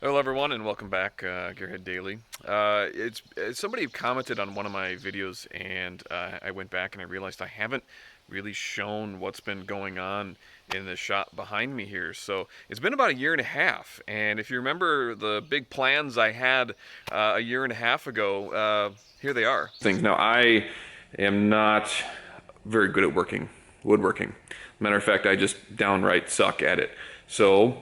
Hello, everyone, and welcome back, Gearhead Daily. Somebody commented on one of my videos, and I went back and I realized I haven't really shown what's been going on in the shop behind me here. So it's been about a year and a half, and if you remember the big plans I had a year and a half ago, here they are. Things now. I am not very good at woodworking. Matter of fact, I just downright suck at it. So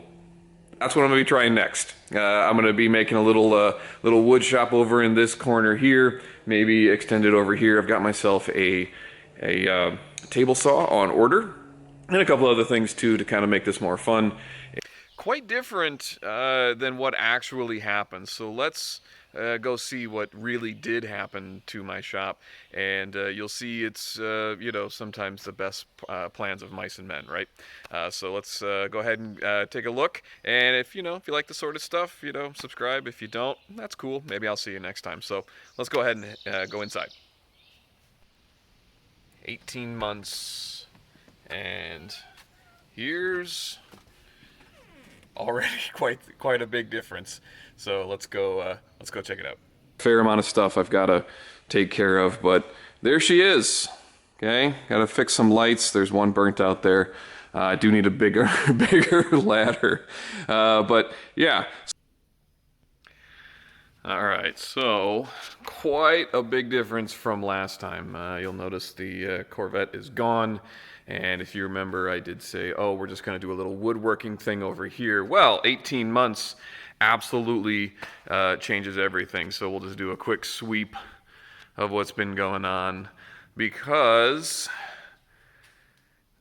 that's what I'm gonna be trying next. I'm gonna be making a little wood shop over in this corner here, maybe extend it over here. I've got myself a table saw on order, and a couple other things too to kind of make this more fun. Quite different than what actually happened. So let's go see what really did happen to my shop, and you'll see it's sometimes the best plans of mice and men, right? So let's go ahead and take a look. And if you like this sort of stuff, subscribe. If you don't, that's cool. Maybe I'll see you next time. So let's go ahead and go inside. 18 months, and here's already quite a big difference. So let's go check it out. Fair amount of stuff I've got to take care of, but there she is. Okay, got to fix some lights. There's one burnt out there. I do need a bigger bigger ladder, but yeah. All right, so quite a big difference from last time. You'll notice the Corvette is gone, and if you remember, I did say, oh, we're just going to do a little woodworking thing over here. Well, 18 months absolutely changes everything, so we'll just do a quick sweep of what's been going on, because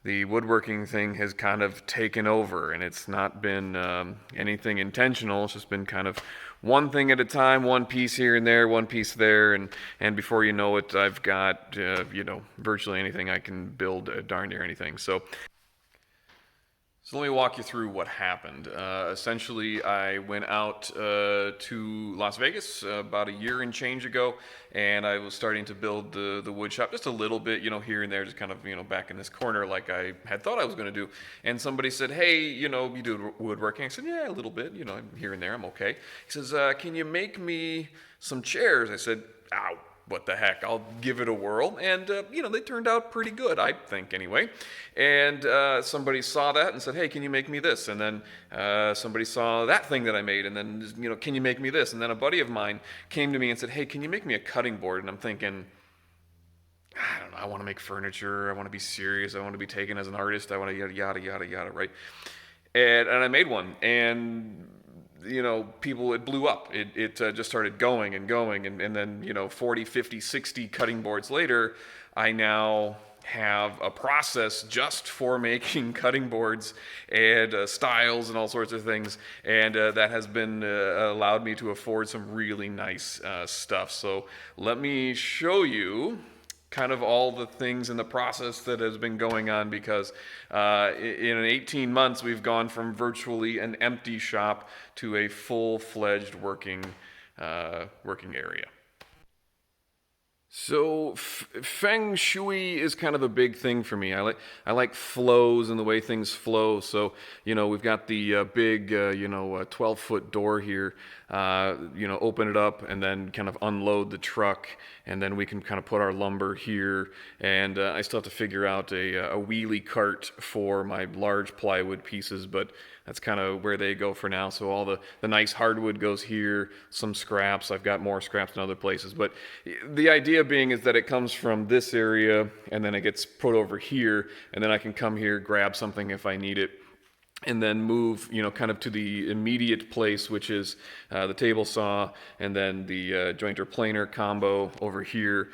the woodworking thing has kind of taken over, and it's not been anything intentional. It's just been kind of one thing at a time, one piece here and there, one piece there, and before you know it, I've got virtually anything I can build, darn near anything. So let me walk you through what happened. Essentially, I went out to Las Vegas about a year and change ago, and I was starting to build the wood shop just a little bit, here and there, just kind of, back in this corner like I had thought I was going to do. And somebody said, hey, you do woodworking? I said, yeah, a little bit, here and there, I'm okay. He says, can you make me some chairs? I said, ow. What the heck, I'll give it a whirl. And, they turned out pretty good, I think, anyway. And somebody saw that and said, hey, can you make me this? And then somebody saw that thing that I made, and then, can you make me this? And then a buddy of mine came to me and said, hey, can you make me a cutting board? And I'm thinking, I don't know, I want to make furniture, I want to be serious, I want to be taken as an artist, I want to yada, yada, yada, right? And I made one, and people, it blew up. It just started going and going, and then 40, 50, 60 cutting boards later, I now have a process just for making cutting boards and styles and all sorts of things, and that has been allowed me to afford some really nice stuff. So let me show you kind of all the things in the process that has been going on, because in 18 months we've gone from virtually an empty shop to a full-fledged working area. So feng shui is kind of a big thing for me. I like flows and the way things flow. So we've got the big 12-foot door here. Open it up and then kind of unload the truck, and then we can kind of put our lumber here. And I still have to figure out a wheelie cart for my large plywood pieces, but that's kind of where they go for now. So all the nice hardwood goes here, some scraps. I've got more scraps in other places. But the idea being is that it comes from this area, and then it gets put over here, and then I can come here, grab something if I need it, and then move, kind of to the immediate place, which is the table saw, and then the jointer planer combo over here.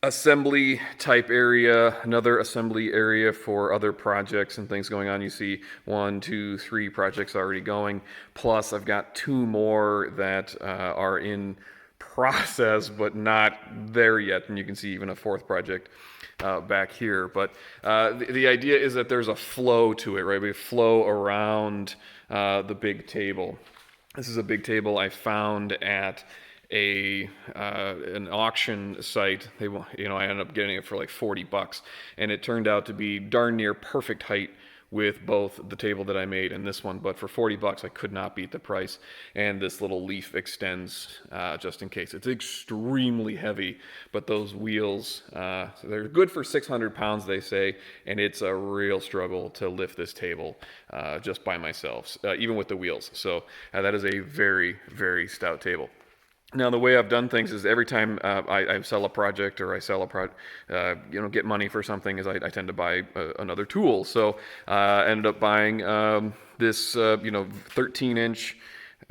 Assembly type area, another assembly area for other projects and things going on. You see 1, 2, 3 projects already going, plus I've got 2 more that are in process but not there yet, and you can see even a 4th project back here. But the idea is that there's a flow to it, right? We flow around the big table. This is a big table I found at an auction site. I ended up getting it for like $40, and it turned out to be darn near perfect height with both the table that I made and this one, but for 40 bucks I could not beat the price. And this little leaf extends just in case. It's extremely heavy, but those wheels, so they're good for 600 pounds, they say, and it's a real struggle to lift this table just by myself, even with the wheels. So that is a very, very stout table. Now, the way I've done things is every time I sell a project or I sell get money for something, is I tend to buy another tool. So I ended up buying this 13-inch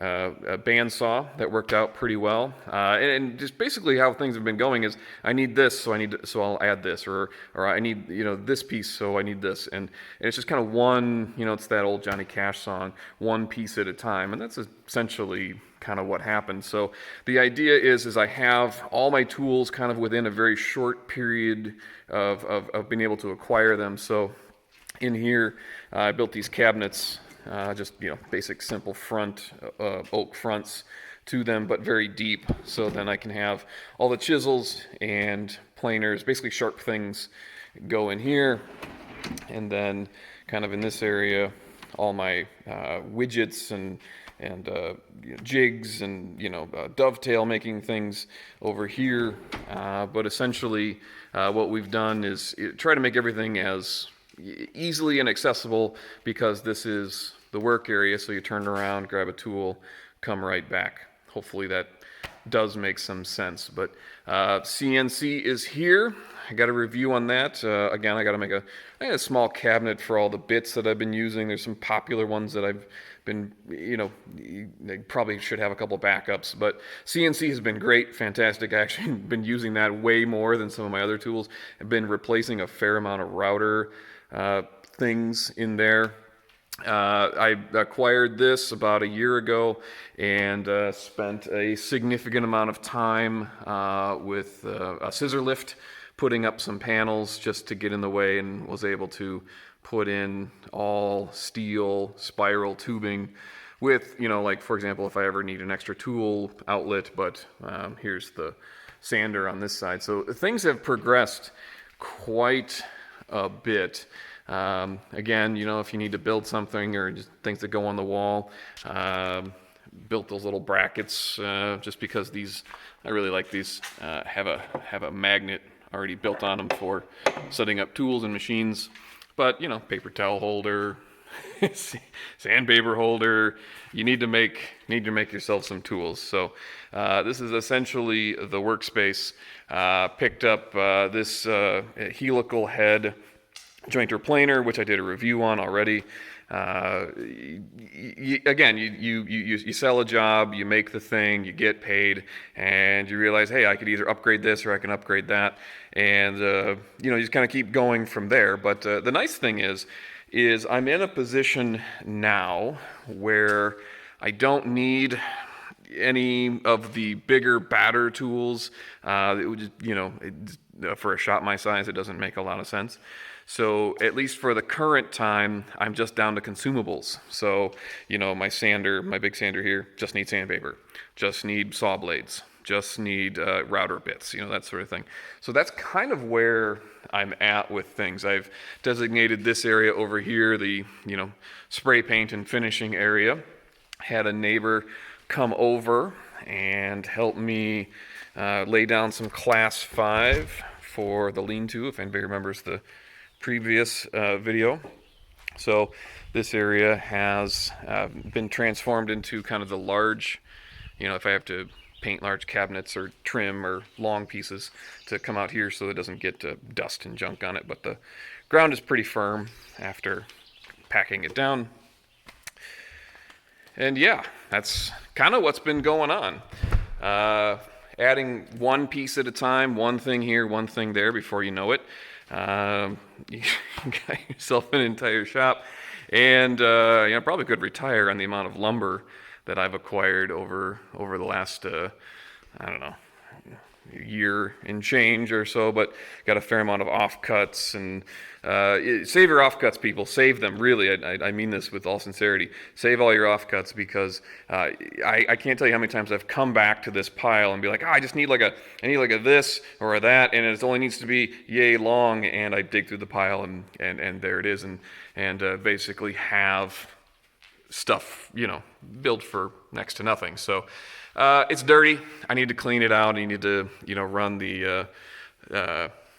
bandsaw that worked out pretty well. And just basically how things have been going is I need this, so I'll add this, or I need this piece, so I need this, and it's just kind of one, it's that old Johnny Cash song, one piece at a time, and that's essentially kind of what happened. So the idea is I have all my tools kind of within a very short period of being able to acquire them. So in here, I built these cabinets, just basic simple front oak fronts to them, but very deep. So then I can have all the chisels and planers, basically sharp things, go in here, and then kind of in this area, all my widgets and jigs and dovetail making things over here. But essentially, what we've done is try to make everything as easily and accessible, because this is the work area. So you turn around, grab a tool, come right back. Hopefully that does make some sense. But CNC is here. I got a review on that. Again, I got to make a small cabinet for all the bits that I've been using. There's some popular ones that I've been, they probably should have a couple backups, but CNC has been great, fantastic. I actually been using that way more than some of my other tools. I've been replacing a fair amount of router things in there. I acquired this about a year ago and spent a significant amount of time with a scissor lift, putting up some panels just to get in the way, and was able to put in all steel spiral tubing with, like for example, if I ever need an extra tool outlet, but here's the sander on this side. So things have progressed quite a bit. Again, if you need to build something or just things that go on the wall, built those little brackets just because these, I really like these, have a magnet already built on them for setting up tools and machines. But paper towel holder, sandpaper holder, you need to make yourself some tools. So this is essentially the workspace. Picked up this helical head jointer planer, which I did a review on already. Again, you sell a job, you make the thing, you get paid, and you realize, hey, I could either upgrade this or I can upgrade that, and you just kind of keep going from there. But the nice thing is I'm in a position now where I don't need any of the bigger batter tools. It would just, for a shop my size, it doesn't make a lot of sense. So at least for the current time, I'm just down to consumables. So, my sander, my big sander here, just need sandpaper, just need saw blades, just need router bits, that sort of thing. So that's kind of where I'm at with things. I've designated this area over here, the, spray paint and finishing area. Had a neighbor come over and help me lay down some class 5 for the lean-to, if anybody remembers the previous video. So this area has been transformed into kind of the large, if I have to paint large cabinets or trim or long pieces, to come out here so it doesn't get dust and junk on it. But the ground is pretty firm after packing it down. And yeah, that's kind of what's been going on. Adding one piece at a time, one thing here, one thing there, before you know it. You got yourself an entire shop, and probably could retire on the amount of lumber that I've acquired over the last year and change or so, but got a fair amount of offcuts. And save your offcuts, people. Save them, really. I mean this with all sincerity. Save all your offcuts, because I can't tell you how many times I've come back to this pile and be like, I just need I need like a this or a that, and it only needs to be yay long, and I dig through the pile, and there it is, and basically have stuff, built for next to nothing. So it's dirty. I need to clean it out. You need to, run the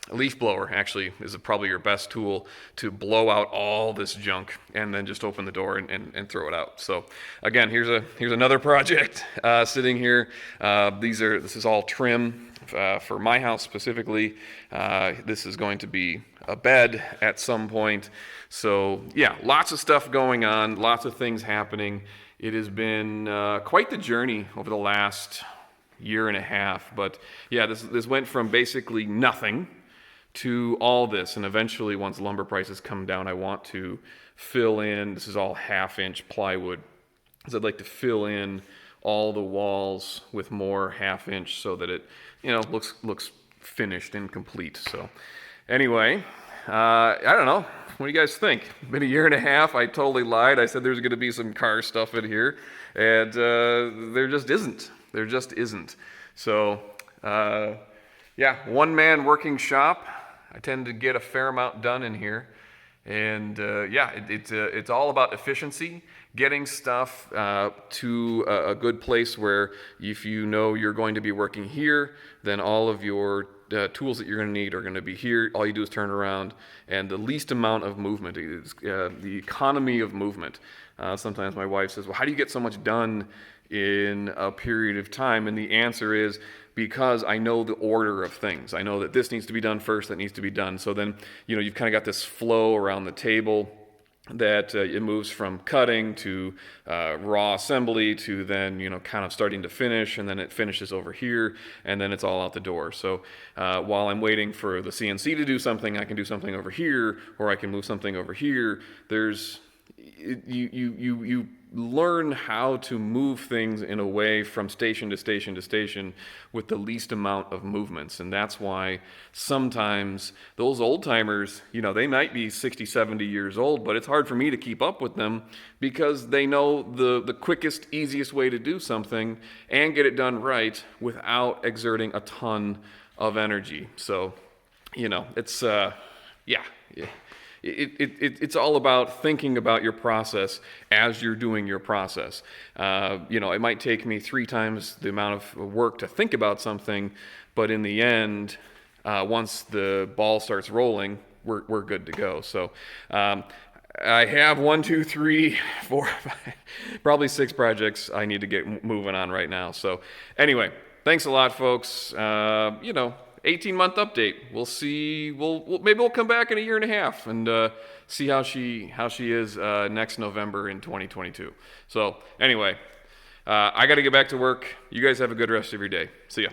leaf blower. Actually, is probably your best tool to blow out all this junk, and then just open the door and throw it out. So again, here's another project sitting here. This is all trim for my house specifically. This is going to be a bed at some point. So yeah, lots of stuff going on, lots of things happening. It has been quite the journey over the last year and a half. But yeah, this went from basically nothing to all this. And eventually, once lumber prices come down, I want to fill in. This is all 1/2-inch plywood, because I'd like to fill in all the walls with more 1/2-inch, so that it looks finished and complete. So anyway, I don't know. What do you guys think? It's been a year and a half. I totally lied. I said there's going to be some car stuff in here, and there just isn't. There just isn't. So, yeah, one-man working shop. I tend to get a fair amount done in here, and yeah, it's all about efficiency, getting stuff to a good place where if you're going to be working here, then all of your tools that you're going to need are going to be here. All you do is turn around, and the least amount of movement is the economy of movement. Sometimes my wife says, well, how do you get so much done in a period of time? And the answer is, because I know the order of things. I know that this needs to be done first, that needs to be done. So then, you've kind of got this flow around the table that it moves from cutting to raw assembly to then, kind of starting to finish, and then it finishes over here, and then it's all out the door. So while I'm waiting for the CNC to do something, I can do something over here, or I can move something over here. You learn how to move things in a way from station to station to station with the least amount of movements. And that's why sometimes those old timers, they might be 60, 70 years old, but it's hard for me to keep up with them, because they know the quickest, easiest way to do something and get it done right without exerting a ton of energy. So, it's, yeah. It's all about thinking about your process as you're doing your process. It might take me 3 times the amount of work to think about something, but in the end, once the ball starts rolling, we're good to go. So I have 1, 2, 3, 4, 5, probably 6 projects I need to get moving on right now. So anyway, thanks a lot, folks. 18-month update. We'll see. Maybe we'll come back in a year and a half and see how she is next November in 2022. So anyway, I got to get back to work. You guys have a good rest of your day. See ya.